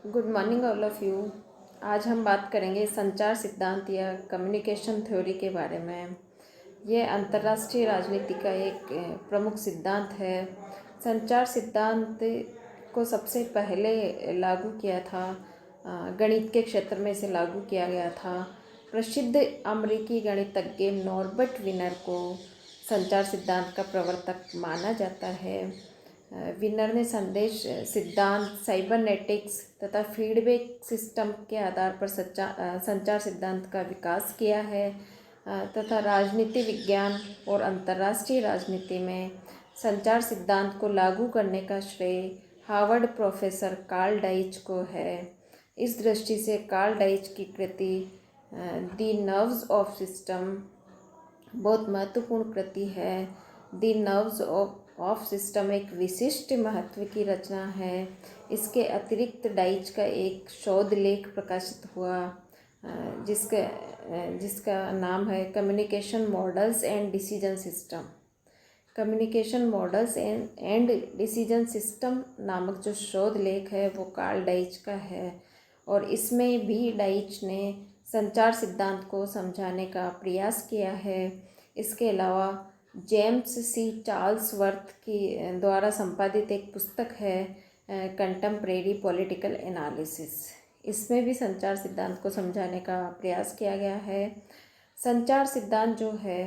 Good morning all of you. आज हम बात करेंगे संचार सिद्धांत या कम्युनिकेशन थ्योरी के बारे में। यह अंतर्राष्ट्रीय राजनीति का एक प्रमुख सिद्धांत है। संचार सिद्धांत को सबसे पहले लागू किया था गणित के क्षेत्र में इसे लागू किया गया था। प्रसिद्ध अमेरिकी गणितज्ञ नॉर्बर्ट विनर को संचार सिद्धांत का प्रवर्तक माना जाता है। विनर ने संदेश सिद्धांत, साइबरनेटिक्स तथा फीडबैक सिस्टम के आधार पर संचार सिद्धांत का विकास किया है तथा राजनीति विज्ञान और अंतर्राष्ट्रीय राजनीति में संचार सिद्धांत को लागू करने का श्रेय हार्वर्ड प्रोफेसर कार्ल डाइच को है। इस दृष्टि से कार्ल डाइच की कृति द नर्व्स ऑफ सिस्टम बहुत महत्वपूर्ण कृति है। द नर्व्स ऑफ सिस्टम एक विशिष्ट महत्व की रचना है। इसके अतिरिक्त डाइच का एक शोध लेख प्रकाशित हुआ जिसका नाम है communication models and decision system. Communication models and decision system नामक जो शोध लेख है वो कार्ल डाइच का है और इसमें भी डाइच ने संचार सिद्धांत को समझाने का प्रयास किया है। इसके अलावा जेम्स सी चार्ल्सवर्थ की द्वारा संपादित एक पुस्तक है कंटेम्परेरी पॉलिटिकल एनालिसिस। इसमें भी संचार सिद्धांत को समझाने का प्रयास किया गया है। संचार सिद्धांत जो है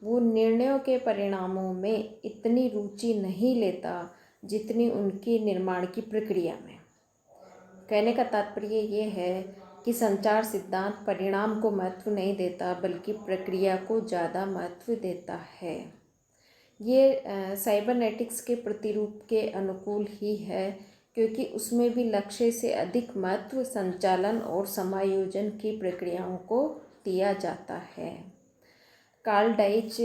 वो निर्णयों के परिणामों में इतनी रुचि नहीं लेता जितनी उनकी निर्माण की प्रक्रिया में। कहने का तात्पर्य ये है कि संचार सिद्धांत परिणाम को महत्व नहीं देता बल्कि प्रक्रिया को ज़्यादा महत्व देता है। ये साइबरनेटिक्स के प्रतिरूप के अनुकूल ही है क्योंकि उसमें भी लक्ष्य से अधिक महत्व संचालन और समायोजन की प्रक्रियाओं को दिया जाता है। कार्ल डाइच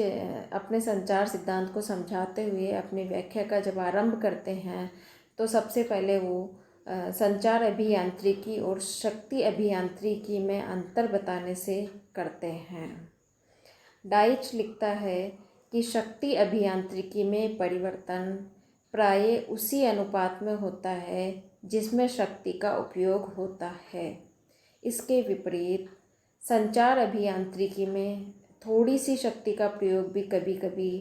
अपने संचार सिद्धांत को समझाते हुए अपनी व्याख्या का जब आरंभ करते हैं तो सबसे पहले वो संचार अभियांत्रिकी और शक्ति अभियांत्रिकी में अंतर बताने से करते हैं। डाइच लिखता है कि शक्ति अभियांत्रिकी में परिवर्तन प्रायः उसी अनुपात में होता है जिसमें शक्ति का उपयोग होता है। इसके विपरीत संचार अभियांत्रिकी में थोड़ी सी शक्ति का प्रयोग भी कभी कभी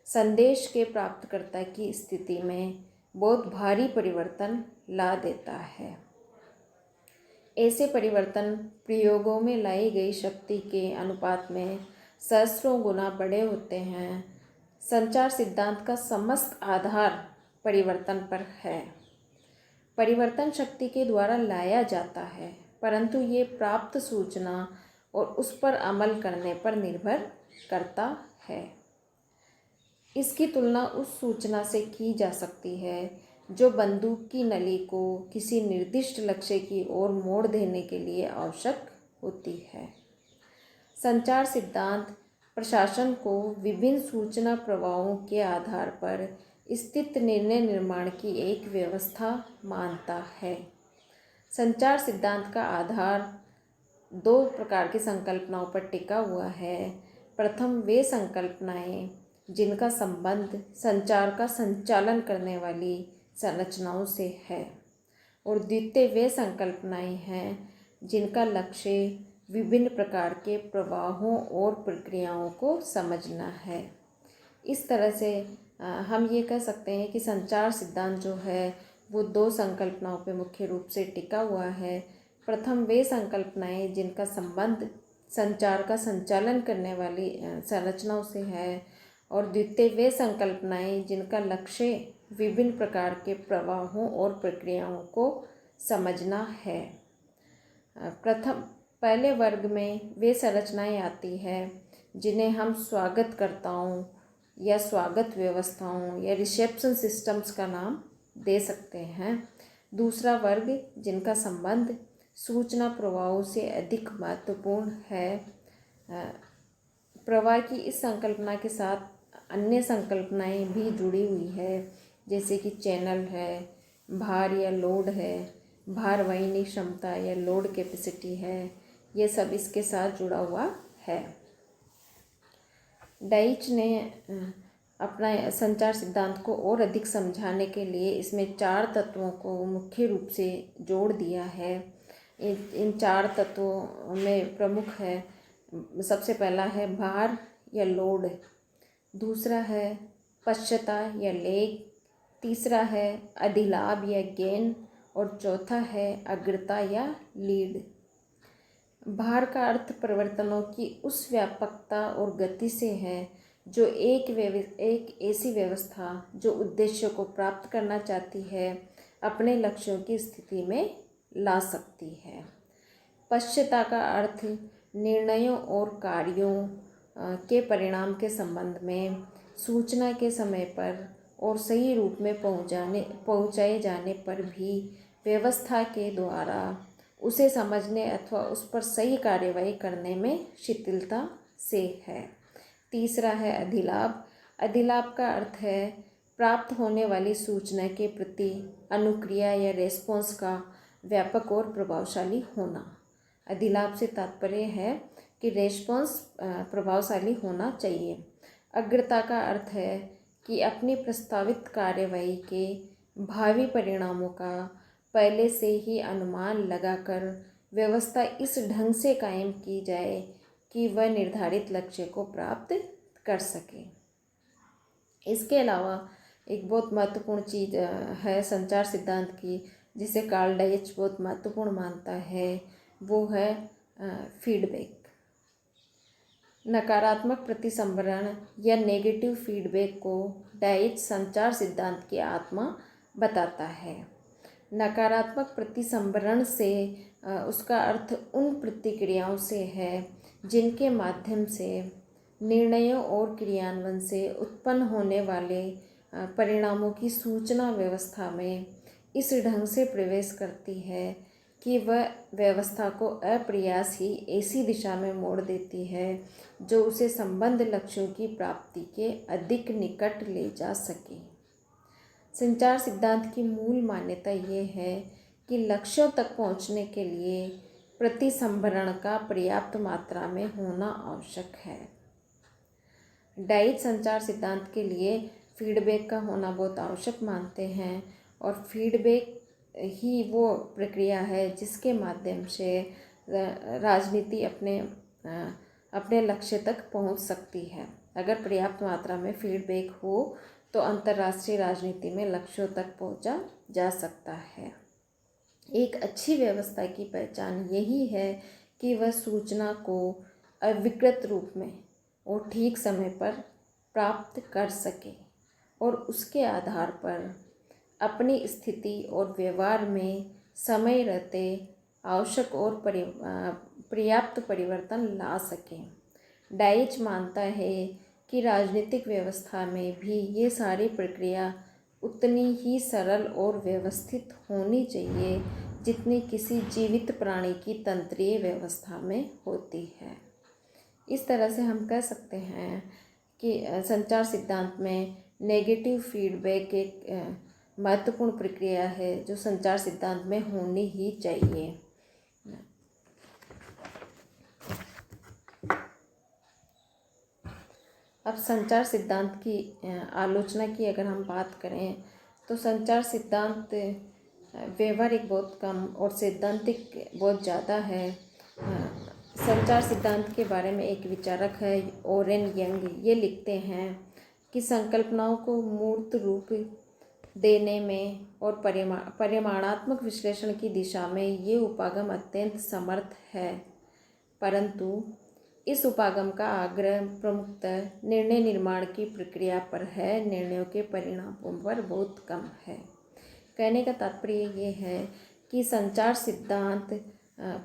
संदेश के प्राप्तकर्ता की स्थिति में बहुत भारी परिवर्तन ला देता है। ऐसे परिवर्तन प्रयोगों में लाई गई शक्ति के अनुपात में सहस्रों गुना बड़े होते हैं। संचार सिद्धांत का समस्त आधार परिवर्तन पर है। परिवर्तन शक्ति के द्वारा लाया जाता है परंतु ये प्राप्त सूचना और उस पर अमल करने पर निर्भर करता है। इसकी तुलना उस सूचना से की जा सकती है जो बंदूक की नली को किसी निर्दिष्ट लक्ष्य की ओर मोड़ देने के लिए आवश्यक होती है। संचार सिद्धांत प्रशासन को विभिन्न सूचना प्रवाहों के आधार पर स्थित निर्णय निर्माण की एक व्यवस्था मानता है। संचार सिद्धांत का आधार दो प्रकार की संकल्पनाओं पर टिका हुआ है। प्रथम वे संकल्पनाएं जिनका संबंध संचार का संचालन करने वाली संरचनाओं से है और द्वितीय वे संकल्पनाएं हैं जिनका लक्ष्य विभिन्न प्रकार के प्रवाहों और प्रक्रियाओं को समझना है। इस तरह से हम ये कह सकते हैं कि संचार सिद्धांत जो है वो दो संकल्पनाओं पर मुख्य रूप से टिका हुआ है। प्रथम वे संकल्पनाएं जिनका संबंध संचार का संचालन करने वाली संरचनाओं से है और द्वितीय वे संकल्पनाएं जिनका लक्ष्य विभिन्न प्रकार के प्रवाहों और प्रक्रियाओं को समझना है। पहले वर्ग में वे संरचनाएं आती है जिन्हें हम स्वागतकर्ताओं या स्वागत व्यवस्थाओं या रिसेप्शन सिस्टम्स का नाम दे सकते हैं। दूसरा वर्ग जिनका संबंध सूचना प्रवाहों से अधिक महत्वपूर्ण है। प्रवाह की इस संकल्पना के साथ अन्य संकल्पनाएं भी जुड़ी हुई है जैसे कि चैनल है, भार या लोड है, भार वहनी क्षमता या लोड कैपेसिटी है, ये सब इसके साथ जुड़ा हुआ है। डाइच ने अपना संचार सिद्धांत को और अधिक समझाने के लिए इसमें 4 तत्वों को मुख्य रूप से जोड़ दिया है। इन 4 तत्वों में प्रमुख है, सबसे पहला है भार या लोड, दूसरा है पश्चता या लेग, तीसरा है अधिलाभ या गेन, और चौथा है अग्रता या लीड। भार का अर्थ परिवर्तनों की उस व्यापकता और गति से है जो एक ऐसी व्यवस्था जो उद्देश्य को प्राप्त करना चाहती है अपने लक्ष्यों की स्थिति में ला सकती है। पश्चता का अर्थ निर्णयों और कार्यों के परिणाम के संबंध में सूचना के समय पर और सही रूप में पहुँचाए जाने पर भी व्यवस्था के द्वारा उसे समझने अथवा उस पर सही कार्यवाही करने में शिथिलता से है। तीसरा है अधिलाभ। अधिलाभ का अर्थ है प्राप्त होने वाली सूचना के प्रति अनुक्रिया या रेस्पॉन्स का व्यापक और प्रभावशाली होना। अधिलाभ से तात्पर्य है कि रेस्पॉन्स प्रभावशाली होना चाहिए। अग्रता का अर्थ है कि अपनी प्रस्तावित कार्यवाही के भावी परिणामों का पहले से ही अनुमान लगाकर व्यवस्था इस ढंग से कायम की जाए कि वह निर्धारित लक्ष्य को प्राप्त कर सके। इसके अलावा एक बहुत महत्वपूर्ण चीज़ है संचार सिद्धांत की, जिसे कार्ल डाइच बहुत महत्वपूर्ण मानता है, वो है फीडबैक। नकारात्मक प्रतिसंवरण या नेगेटिव फीडबैक को डाइच संचार सिद्धांत की आत्मा बताता है। नकारात्मक प्रतिसंवरण से उसका अर्थ उन प्रतिक्रियाओं से है जिनके माध्यम से निर्णयों और क्रियान्वयन से उत्पन्न होने वाले परिणामों की सूचना व्यवस्था में इस ढंग से प्रवेश करती है कि वह व्यवस्था को अप्रयास ही ऐसी दिशा में मोड़ देती है जो उसे संबद्ध लक्ष्यों की प्राप्ति के अधिक निकट ले जा सके। संचार सिद्धांत की मूल मान्यता ये है कि लक्ष्यों तक पहुंचने के लिए प्रतिसंवरण का पर्याप्त मात्रा में होना आवश्यक है। डाइच संचार सिद्धांत के लिए फीडबैक का होना बहुत आवश्यक मानते हैं, और फीडबैक ही वो प्रक्रिया है जिसके माध्यम से राजनीति अपने लक्ष्य तक पहुंच सकती है। अगर पर्याप्त मात्रा में फीडबैक हो तो अंतर्राष्ट्रीय राजनीति में लक्ष्यों तक पहुंचा जा सकता है। एक अच्छी व्यवस्था की पहचान यही है कि वह सूचना को अविकृत रूप में और ठीक समय पर प्राप्त कर सके और उसके आधार पर अपनी स्थिति और व्यवहार में समय रहते आवश्यक और पर्याप्त परिवर्तन ला सकें। डाइच मानता है कि राजनीतिक व्यवस्था में भी ये सारी प्रक्रिया उतनी ही सरल और व्यवस्थित होनी चाहिए जितनी किसी जीवित प्राणी की तंत्रीय व्यवस्था में होती है। इस तरह से हम कह सकते हैं कि संचार सिद्धांत में नेगेटिव फीडबैक एक महत्वपूर्ण प्रक्रिया है जो संचार सिद्धांत में होनी ही चाहिए। अब संचार सिद्धांत की आलोचना की अगर हम बात करें तो संचार सिद्धांत व्यवहारिक बहुत कम और सैद्धांतिक बहुत ज़्यादा है। संचार सिद्धांत के बारे में एक विचारक है ओरेन यंग, ये लिखते हैं कि संकल्पनाओं को मूर्त रूप देने में और परिमाणात्मक विश्लेषण की दिशा में ये उपागम अत्यंत समर्थ है, परंतु इस उपागम का आग्रह प्रमुखतः निर्णय निर्माण की प्रक्रिया पर है, निर्णयों के परिणामों पर बहुत कम है। कहने का तात्पर्य ये है कि संचार सिद्धांत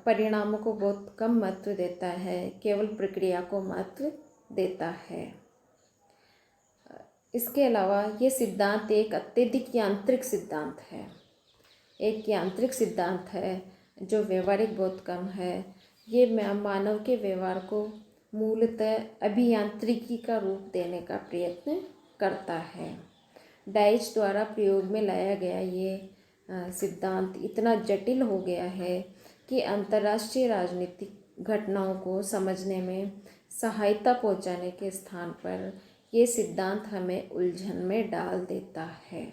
परिणामों को बहुत कम महत्व देता है, केवल प्रक्रिया को महत्व देता है। इसके अलावा ये सिद्धांत एक अत्यधिक यांत्रिक सिद्धांत है, एक यांत्रिक सिद्धांत है जो व्यवहारिक बहुत कम है। ये मानव के व्यवहार को मूलतः अभियांत्रिकी का रूप देने का प्रयत्न करता है। डाइच द्वारा प्रयोग में लाया गया ये सिद्धांत इतना जटिल हो गया है कि अंतर्राष्ट्रीय राजनीतिक घटनाओं को समझने में सहायता पहुंचाने के स्थान पर ये सिद्धांत हमें उलझन में डाल देता है।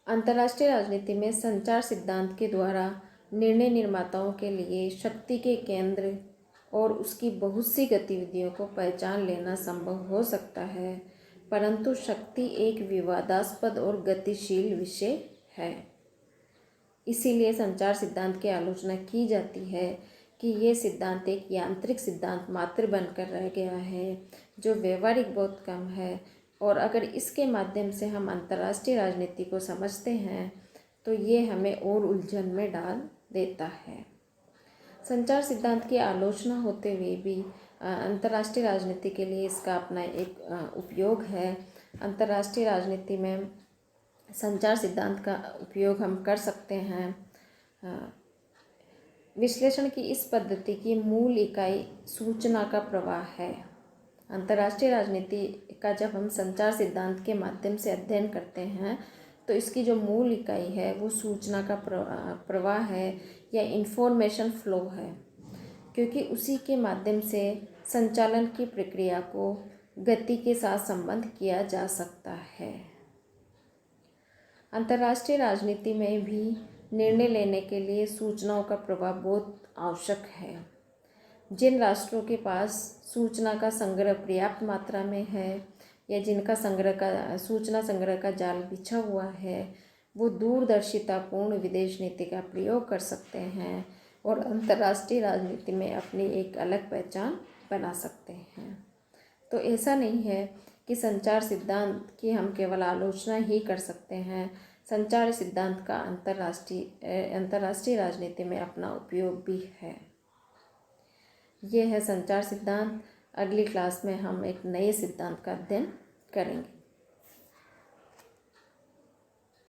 अंतर्राष्ट्रीय राजनीति में संचार सिद्धांत के द्वारा निर्णय निर्माताओं के लिए शक्ति के केंद्र और उसकी बहुत सी गतिविधियों को पहचान लेना संभव हो सकता है, परंतु शक्ति एक विवादास्पद और गतिशील विषय है। इसीलिए संचार सिद्धांत की आलोचना की जाती है कि ये सिद्धांत एक यांत्रिक सिद्धांत मात्र बनकर रह गया है, जो व्यवहारिक बहुत कम है, और अगर इसके माध्यम से हम अंतर्राष्ट्रीय राजनीति को समझते हैं तो ये हमें और उलझन में डाल देता है। संचार सिद्धांत की आलोचना होते हुए भी अंतर्राष्ट्रीय राजनीति के लिए इसका अपना एक उपयोग है। अंतर्राष्ट्रीय राजनीति में संचार सिद्धांत का उपयोग हम कर सकते हैं। विश्लेषण की इस पद्धति की मूल इकाई सूचना का प्रवाह है। अंतर्राष्ट्रीय राजनीति का जब हम संचार सिद्धांत के माध्यम से अध्ययन करते हैं तो इसकी जो मूल इकाई है वो सूचना का प्रवाह है या इंफॉर्मेशन फ्लो है, क्योंकि उसी के माध्यम से संचालन की प्रक्रिया को गति के साथ संबंध किया जा सकता है। अंतर्राष्ट्रीय राजनीति में भी निर्णय लेने के लिए सूचनाओं का प्रवाह बहुत आवश्यक है। जिन राष्ट्रों के पास सूचना का संग्रह पर्याप्त मात्रा में है या जिनका सूचना संग्रह का जाल बिछा हुआ है, वो दूरदर्शितापूर्ण विदेश नीति का प्रयोग कर सकते हैं और अंतर्राष्ट्रीय राजनीति में अपनी एक अलग पहचान बना सकते हैं। तो ऐसा नहीं है कि संचार सिद्धांत की हम केवल आलोचना ही कर सकते हैं। संचार सिद्धांत का अंतर्राष्ट्रीय राजनीति में अपना उपयोग भी है। ये है संचार सिद्धांत। अगली क्लास में हम एक नए सिद्धांत का अध्ययन करेंगे।